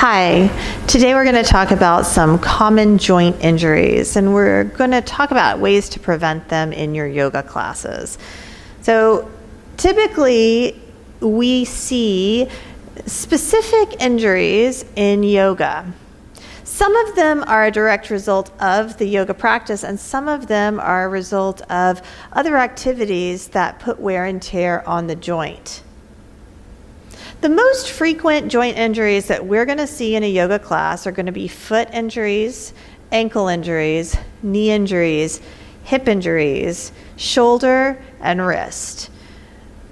Hi, today we're going to talk about some common joint injuries, and we're going to talk about ways to prevent them in your yoga classes. So typically we see specific injuries in yoga. Some of them are a direct result of the yoga practice, and some of them are a result of other activities that put wear and tear on the joint. The most frequent joint injuries that we're going to see in a yoga class are going to be foot injuries, ankle injuries, knee injuries, hip injuries, shoulder, and wrist.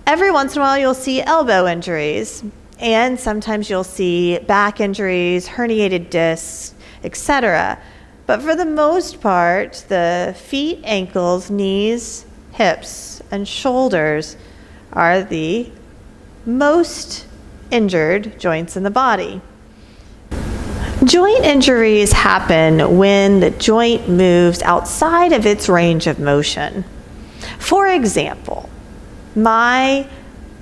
Every once in a while you'll see elbow injuries, and sometimes you'll see back injuries, herniated discs, etc. But for the most part, the feet, ankles, knees, hips, and shoulders are the most injured joints in the body. Joint injuries happen when the joint moves outside of its range of motion. For example, my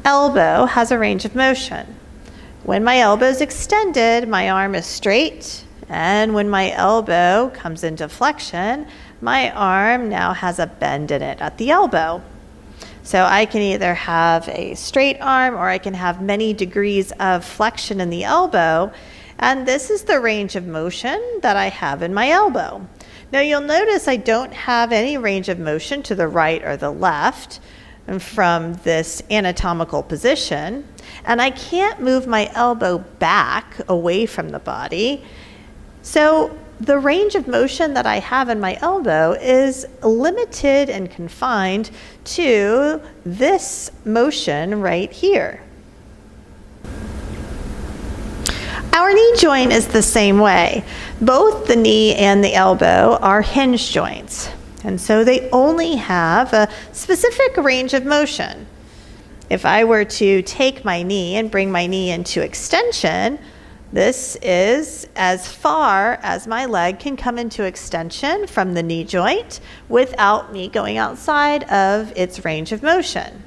elbow has a range of motion. When my elbow is extended, my arm is straight, and when my elbow comes into flexion, my arm now has a bend in it at the elbow. So I can either have a straight arm or I can have many degrees of flexion in the elbow, and this is the range of motion that I have in my elbow. Now you'll notice I don't have any range of motion to the right or the left from this anatomical position, and I can't move my elbow back away from the body. So the range of motion that I have in my elbow is limited and confined to this motion right here. Our knee joint is the same way. Both the knee and the elbow are hinge joints, and so they only have a specific range of motion. If I were to take my knee and bring my knee into extension, this is as far as my leg can come into extension from the knee joint without me going outside of its range of motion.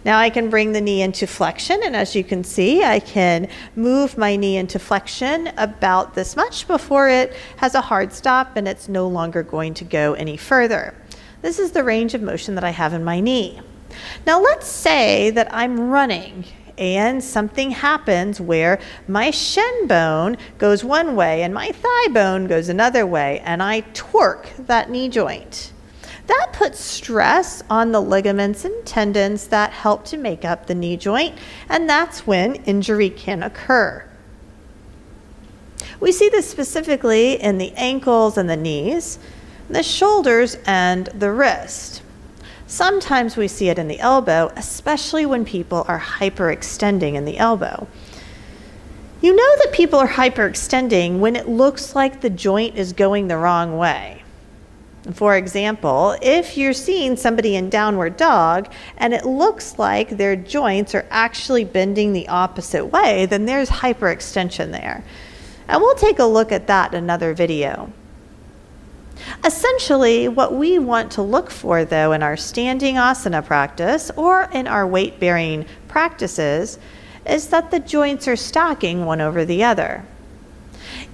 Now I can bring the knee into flexion, and as you can see, I can move my knee into flexion about this much before it has a hard stop and it's no longer going to go any further. This is the range of motion that I have in my knee. Now let's say that I'm running and something happens where my shin bone goes one way and my thigh bone goes another way, and I torque that knee joint. That puts stress on the ligaments and tendons that help to make up the knee joint, and that's when injury can occur. We see this specifically in the ankles and the knees, the shoulders, and the wrist. Sometimes we see it in the elbow, especially when people are hyperextending in the elbow. You know that people are hyperextending when it looks like the joint is going the wrong way. For example, if you're seeing somebody in downward dog and it looks like their joints are actually bending the opposite way, then there's hyperextension there. And we'll take a look at that in another video. Essentially, what we want to look for, though, in our standing asana practice or in our weight-bearing practices is that the joints are stacking one over the other.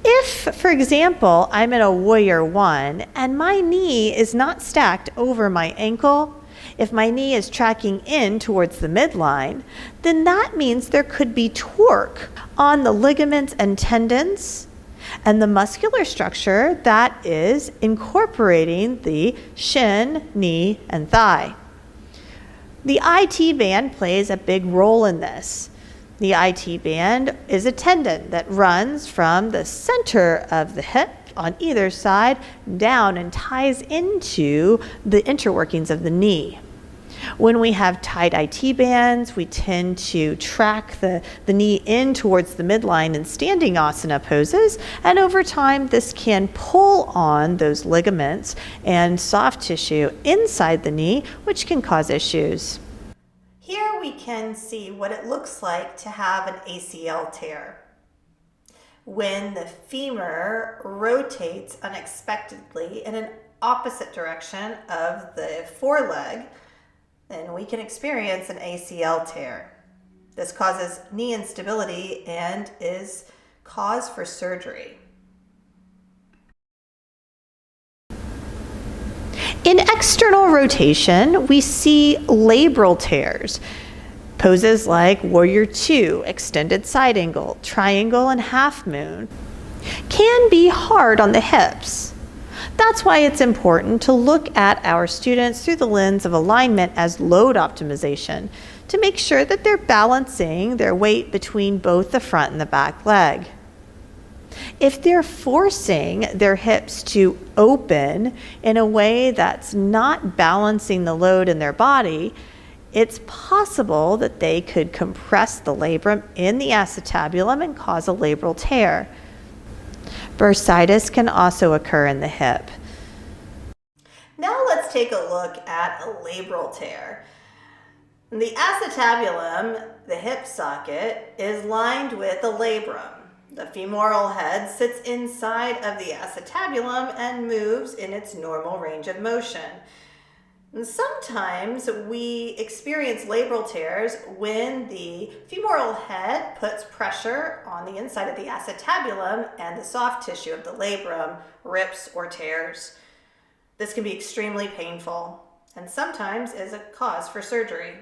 If, for example, I'm in a warrior one and my knee is not stacked over my ankle, if my knee is tracking in towards the midline, then that means there could be torque on the ligaments and tendons and the muscular structure that is incorporating the shin, knee, and thigh. The IT band plays a big role in this. The IT band is a tendon that runs from the center of the hip on either side down and ties into the interworkings of the knee. When we have tight IT bands, we tend to track the knee in towards the midline in standing asana poses, and over time this can pull on those ligaments and soft tissue inside the knee, which can cause issues. Here we can see what it looks like to have an ACL tear. When the femur rotates unexpectedly in an opposite direction of the foreleg, then we can experience an ACL tear. This causes knee instability and is cause for surgery? In external rotation, we see labral tears. Poses like Warrior Two, extended side angle, triangle, and half moon can be hard on the hips. That's why it's important to look at our students through the lens of alignment as load optimization to make sure that they're balancing their weight between both the front and the back leg. If they're forcing their hips to open in a way that's not balancing the load in their body, it's possible that they could compress the labrum in the acetabulum and cause a labral tear. Bursitis can also occur in the hip. Now let's take a look at a labral tear. The acetabulum, the hip socket, is lined with the labrum. The femoral head sits inside of the acetabulum and moves in its normal range of motion. And sometimes we experience labral tears when the femoral head puts pressure on the inside of the acetabulum and the soft tissue of the labrum rips or tears. This can be extremely painful and sometimes is a cause for surgery.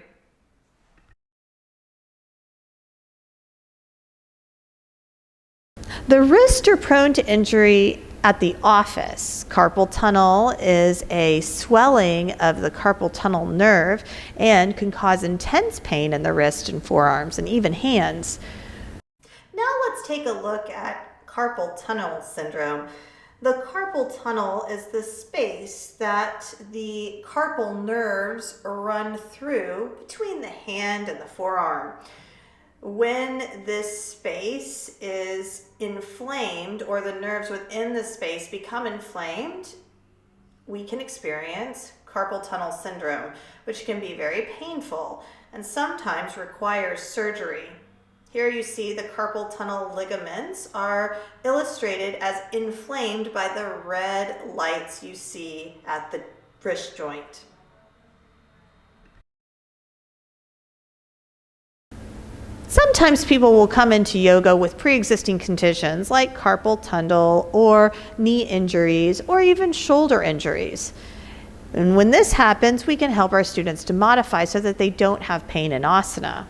The wrists are prone to injury at the office. Carpal tunnel is a swelling of the carpal tunnel nerve and can cause intense pain in the wrist and forearms and even hands. Now let's take a look at carpal tunnel syndrome. The carpal tunnel is the space that the carpal nerves run through between the hand and the forearm. When this space is inflamed or the nerves within the space become inflamed, we can experience carpal tunnel syndrome, which can be very painful and sometimes requires surgery. Here you see the carpal tunnel ligaments are illustrated as inflamed by the red lights you see at the wrist joint. Sometimes people will come into yoga with pre-existing conditions like carpal tunnel or knee injuries or even shoulder injuries. And when this happens, we can help our students to modify so that they don't have pain in asana.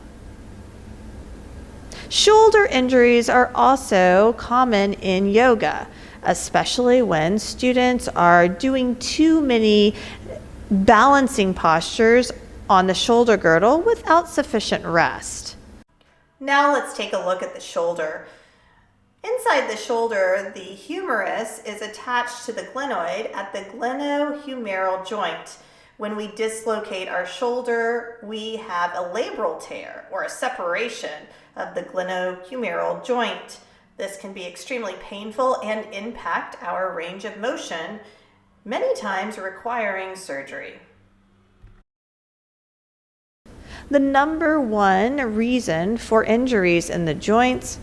Shoulder injuries are also common in yoga, especially when students are doing too many balancing postures on the shoulder girdle without sufficient rest. Now let's take a look at the shoulder. Inside the shoulder, the humerus is attached to the glenoid at the glenohumeral joint. When we dislocate our shoulder, we have a labral tear or a separation of the glenohumeral joint. This can be extremely painful and impact our range of motion, many times requiring surgery. The number one reason for injuries in the joints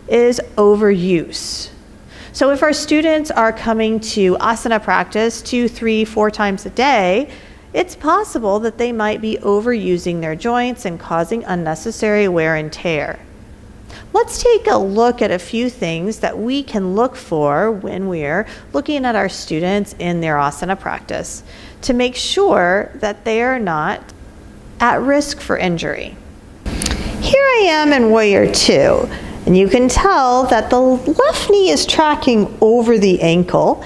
is overuse. So if our students are coming to asana practice 2, 3, 4 times a day, it's possible that they might be overusing their joints and causing unnecessary wear and tear. Let's take a look at a few things that we can look for when we're looking at our students in their asana practice to make sure that they are not at risk for injury. Here I am in Warrior Two, and you can tell that the left knee is tracking over the ankle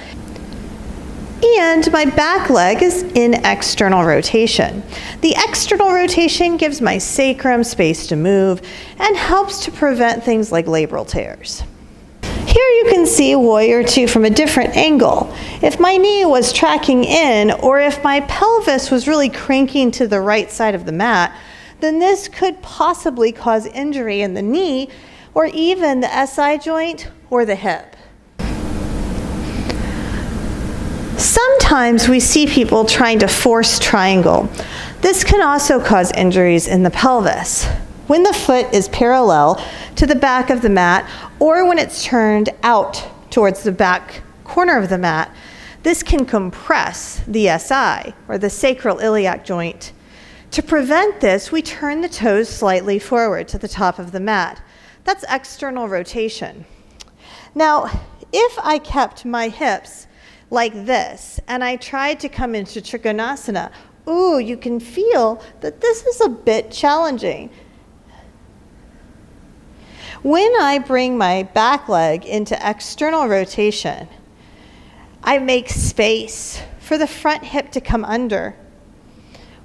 and my back leg is in external rotation. The external rotation gives my sacrum space to move and helps to prevent things like labral tears. Here you can see Warrior Two from a different angle. If my knee was tracking in or if my pelvis was really cranking to the right side of the mat, then this could possibly cause injury in the knee or even the SI joint or the hip. Sometimes we see people trying to force triangle. This can also cause injuries in the pelvis. When the foot is parallel to the back of the mat or when it's turned out towards the back corner of the mat, this can compress the SI or the sacroiliac joint. To prevent this, we turn the toes slightly forward to the top of the mat. That's external rotation. Now, if I kept my hips like this and I tried to come into Trikonasana, ooh, you can feel that this is a bit challenging. When I bring my back leg into external rotation, I make space for the front hip to come under.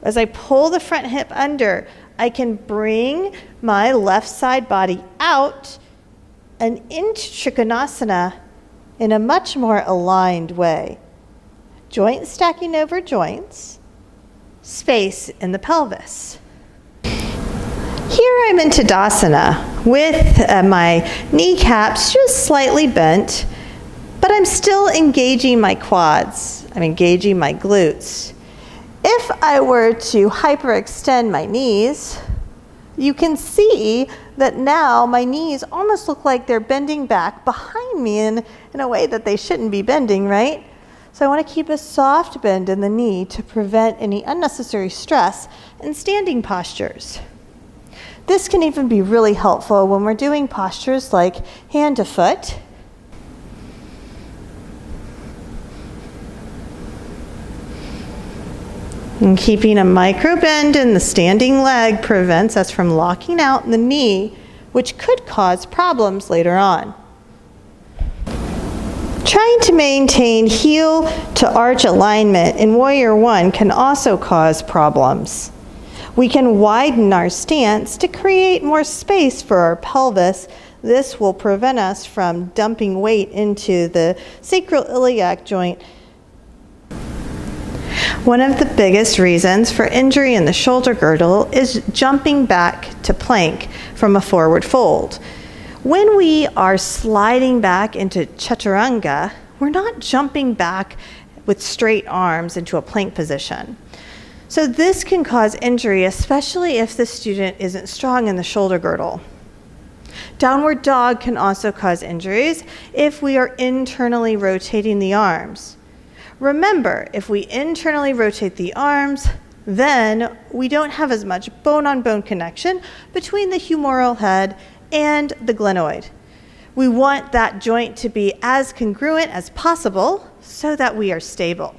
As I pull the front hip under, I can bring my left side body out and into Trikonasana in a much more aligned way. Joints stacking over joints, space in the pelvis. Here I'm in Tadasana with my kneecaps just slightly bent, but I'm still engaging my quads. I'm engaging my glutes. If I were to hyperextend my knees, you can see that now my knees almost look like they're bending back behind me in a way that they shouldn't be bending, right? So I want to keep a soft bend in the knee to prevent any unnecessary stress in standing postures. This can even be really helpful when we're doing postures like hand to foot. And keeping a micro bend in the standing leg prevents us from locking out in the knee, which could cause problems later on. Trying to maintain heel to arch alignment in Warrior One can also cause problems. We can widen our stance to create more space for our pelvis. This will prevent us from dumping weight into the sacroiliac joint. One of the biggest reasons for injury in the shoulder girdle is jumping back to plank from a forward fold. When we are sliding back into chaturanga, we're not jumping back with straight arms into a plank position. So this can cause injury, especially if the student isn't strong in the shoulder girdle. Downward dog can also cause injuries if we are internally rotating the arms. Remember, if we internally rotate the arms, then we don't have as much bone-on-bone connection between the humeral head and the glenoid. We want that joint to be as congruent as possible so that we are stable.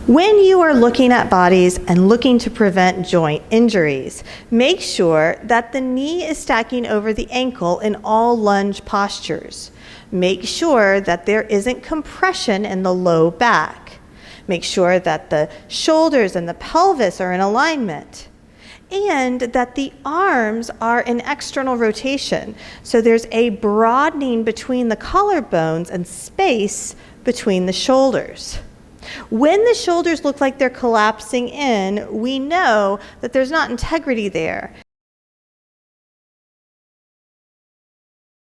When you are looking at bodies and looking to prevent joint injuries, make sure that the knee is stacking over the ankle in all lunge postures. Make sure that there isn't compression in the low back. Make sure that the shoulders and the pelvis are in alignment. And that the arms are in external rotation. So there's a broadening between the collarbones and space between the shoulders. When the shoulders look like they're collapsing in, we know that there's not integrity there.